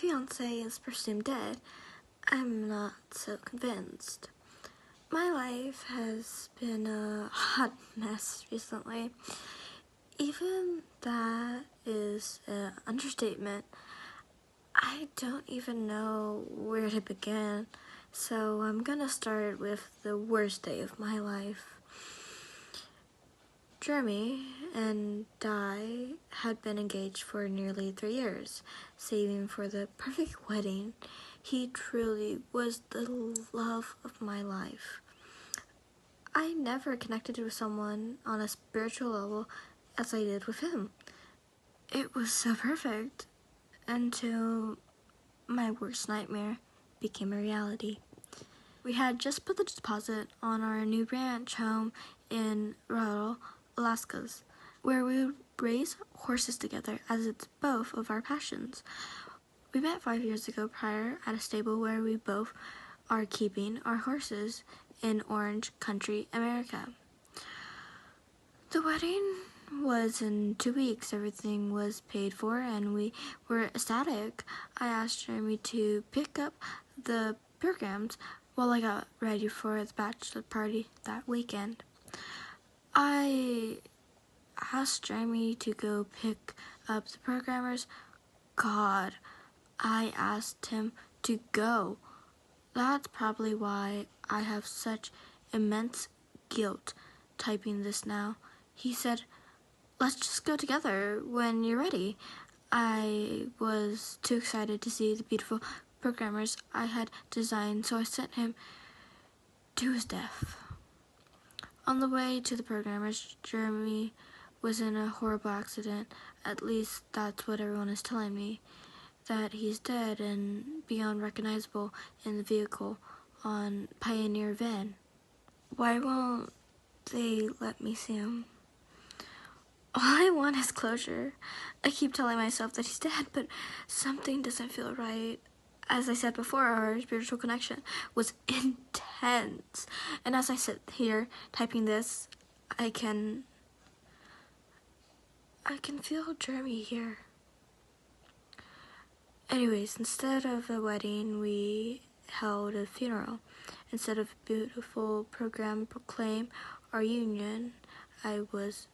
fiancé is presumed dead, I'm not so convinced. My life has been a hot mess recently. Even that is an understatement. I don't even know where to begin, so I'm gonna start with the worst day of my life. Jeremy and I had been engaged for nearly 3 years, saving for the perfect wedding. He truly was the love of my life. I never connected with someone on a spiritual level as I did with him. It was so perfect until my worst nightmare became a reality. We had just put the deposit on our new ranch home in rural Alaska, where we would raise horses together, as it's both of our passions. We met 5 years ago prior at a stable where we both are keeping our horses in Orange Country, America. The wedding was in 2 weeks. Everything was paid for and we were ecstatic. I asked Jeremy to pick up the programs while I got ready for the bachelor party that weekend. I asked Jeremy to go pick up the programmers. God, I asked him to go. That's probably why I have such immense guilt typing this now. He said, "Let's just go together when you're ready." I was too excited to see the beautiful programmers I had designed, so I sent him to his death. On the way to the programmers, Jeremy was in a horrible accident. At least that's what everyone is telling me. That he's dead and beyond recognizable in the vehicle on Pioneer Van. Why won't they let me see him? All I want is closure. I keep telling myself that he's dead, but something doesn't feel right. As I said before, our spiritual connection was intense. And as I sit here typing this, I can feel Jeremy here. Anyways, instead of a wedding, we held a funeral. Instead of a beautiful program proclaim our union, I was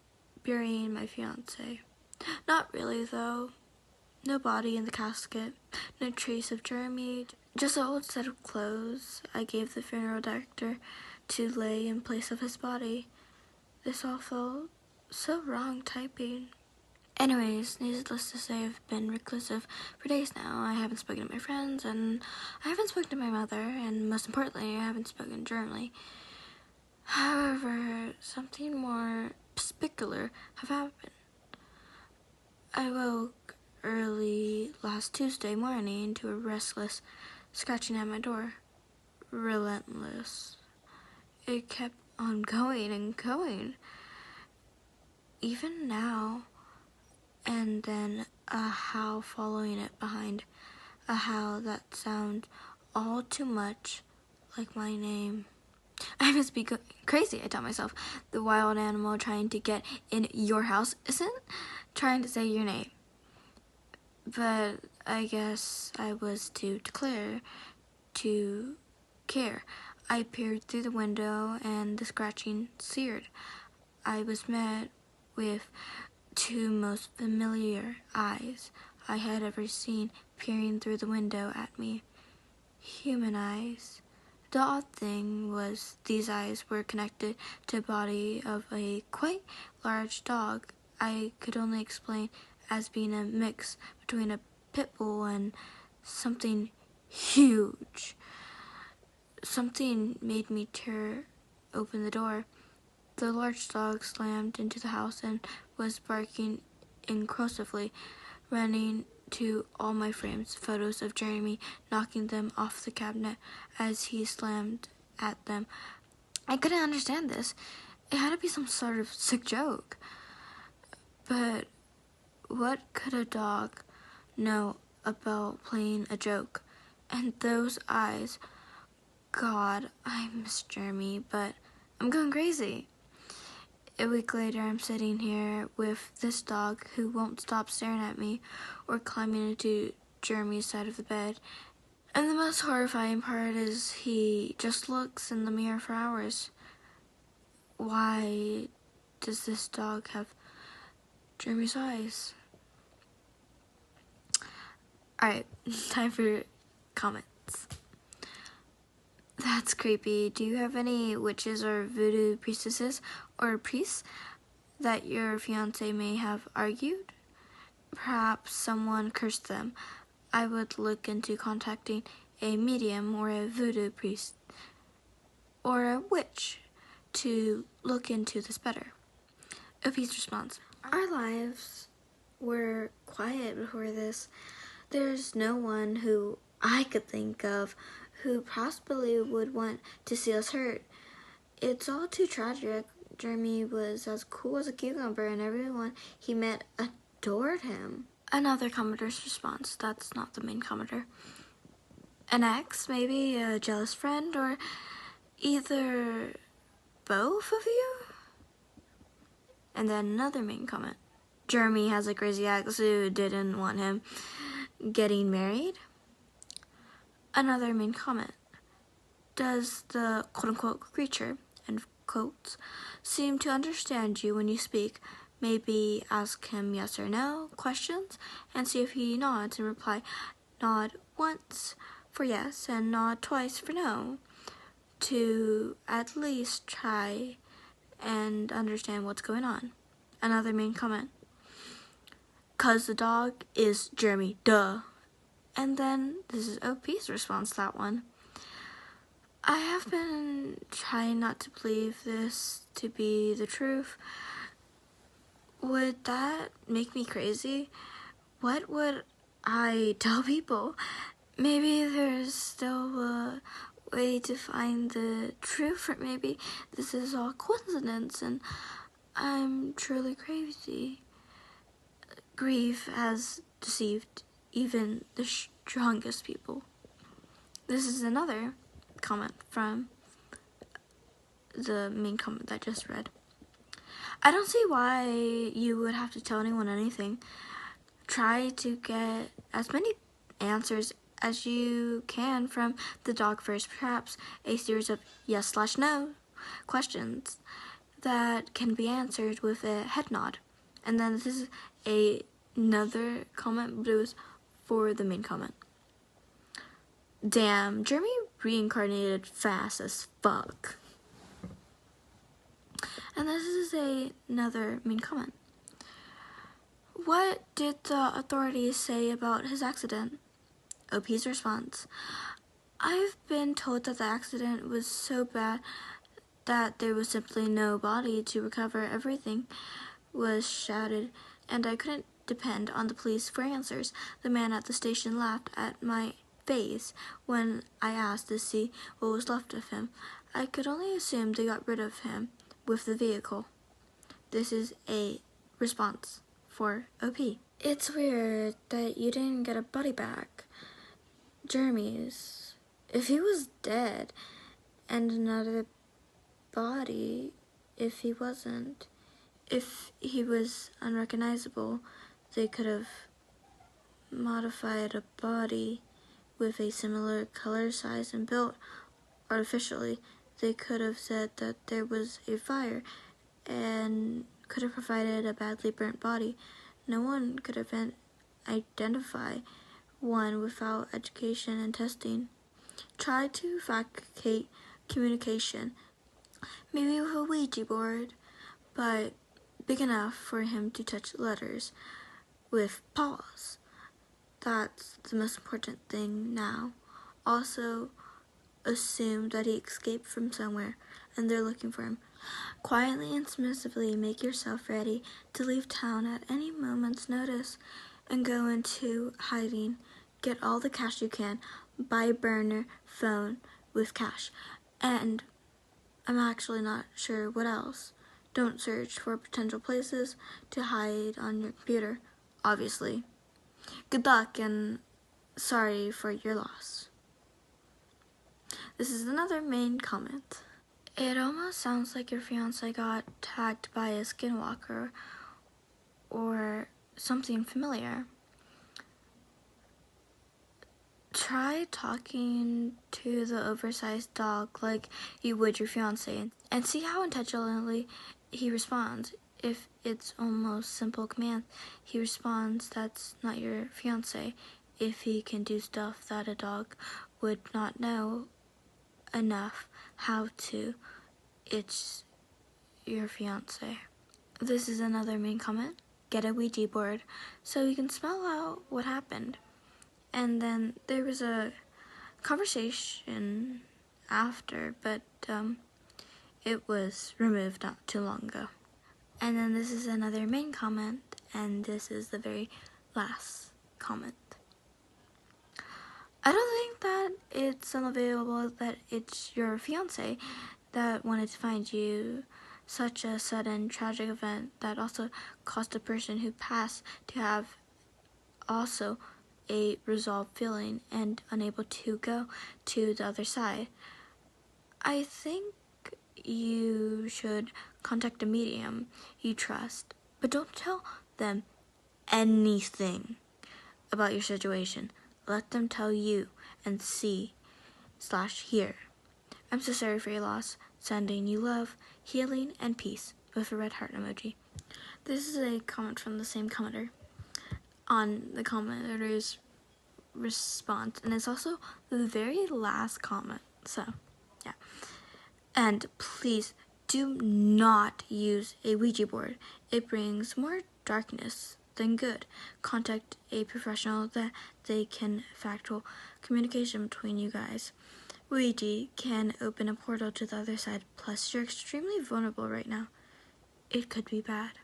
burying my fiancé. Not really, though. No body in the casket, no trace of Jeremy, just an old set of clothes I gave the funeral director to lay in place of his body. This all felt so wrong typing. Anyways, needless to say, I've been reclusive for days now. I haven't spoken to my friends, and I haven't spoken to my mother, and most importantly, I haven't spoken Germany. However, something more spectacular have happened. I woke early last Tuesday morning to a restless scratching at my door. Relentless. It kept on going and going. Even now. And then a howl following it behind. A howl that sounds all too much like my name. I must be crazy, I tell myself. The wild animal trying to get in your house isn't trying to say your name. But I guess I was too declare to care. I peered through the window and the scratching seared. I was met with two most familiar eyes I had ever seen peering through the window at me. Human eyes. The odd thing was these eyes were connected to the body of a quite large dog I could only explain as being a mix between a pit bull and something huge. Something made me tear open the door. The large dog slammed into the house and was barking inquisitively, running to all my frames, photos of Jeremy, knocking them off the cabinet as he slammed at them. I couldn't understand this. It had to be some sort of sick joke. But what could a dog know about playing a joke? And those eyes. God, I miss Jeremy, but I'm going crazy. A week later, I'm sitting here with this dog who won't stop staring at me or climbing into Jeremy's side of the bed. And the most horrifying part is he just looks in the mirror for hours. Why does this dog have Jeremy's eyes? Alright, time for comments. That's creepy. Do you have any witches or voodoo priestesses or priests that your fiancé may have argued? Perhaps someone cursed them. I would look into contacting a medium or a voodoo priest or a witch to look into this better. Opie's response. Our lives were quiet before this. There's no one who I could think of who possibly would want to see us hurt. It's all too tragic. Jeremy was as cool as a cucumber and everyone he met adored him. Another commenter's response. That's not the main commenter. An ex, maybe a jealous friend, or either both of you? And then another main comment. Jeremy has a crazy ex who didn't want him getting married. Another main comment. Does the quote-unquote creature, end quotes, seem to understand you when you speak? Maybe ask him yes or no questions and see if he nods and reply. Nod once for yes and nod twice for no, to at least try and understand what's going on. Another main comment. 'Cause the dog is Jeremy, duh. And then this is OP's response to that one. I have been trying not to believe this to be the truth. Would that make me crazy? What would I tell people? Maybe there's still a way to find the truth, or maybe this is all coincidence and I'm truly crazy. Grief has deceived even the strongest people. This is another comment from the main comment that I just read. I don't see why you would have to tell anyone anything. Try to get as many answers as you can from the dog first, perhaps a series of yes/no questions that can be answered with a head nod. And then this is another comment, but it was for the main comment. Damn, Jeremy reincarnated fast as fuck. And this is another main comment. What did the authorities say about his accident? OP's response. I've been told that the accident was so bad that there was simply no body to recover. Everything was shattered, and I couldn't depend on the police for answers. The man at the station laughed at my face when I asked to see what was left of him. I could only assume they got rid of him with the vehicle. This is a response for OP. It's weird that you didn't get a body back. Jeremy's. If he was dead, and another body if he wasn't. If he was unrecognizable, they could have modified a body with a similar color, size, and build artificially. They could have said that there was a fire and could have provided a badly burnt body. No one could have identified one without education and testing. Try to fabricate communication, maybe with a Ouija board, but big enough for him to touch letters with paws. That's the most important thing now. Also, assume that he escaped from somewhere and they're looking for him. Quietly and submissively make yourself ready to leave town at any moment's notice and go into hiding. Get all the cash you can. Buy a burner phone with cash. And I'm actually not sure what else. Don't search for potential places to hide on your computer, obviously. Good luck and sorry for your loss. This is another main comment. It almost sounds like your fiancé got attacked by a skinwalker or something familiar. Try talking to the oversized dog like you would your fiancé and see how intentionally he responds. If it's almost simple command, he responds that's not your fiancé. If he can do stuff that a dog would not know enough how to, it's your fiancé. This is another main comment. Get a Ouija board so you can spell out what happened. And then there was a conversation after, but it was removed not too long ago. And then this is another main comment, and this is the very last comment. I don't think that it's unavailable that it's your fiance that wanted to find you. Such a sudden tragic event that also caused the person who passed to have also a resolved feeling and unable to go to the other side. I think you should contact a medium you trust, but don't tell them anything about your situation. Let them tell you and see/hear. I'm so sorry for your loss. Sending you love, healing, and peace with a red heart emoji. This is a comment from the same commenter on the commenter's response, and it's also the very last comment. So, yeah. And please do not use a Ouija board. It brings more darkness than good. Contact a professional that they can factual communication between you guys. Ouija can open a portal to the other side, plus you're extremely vulnerable right now. It could be bad.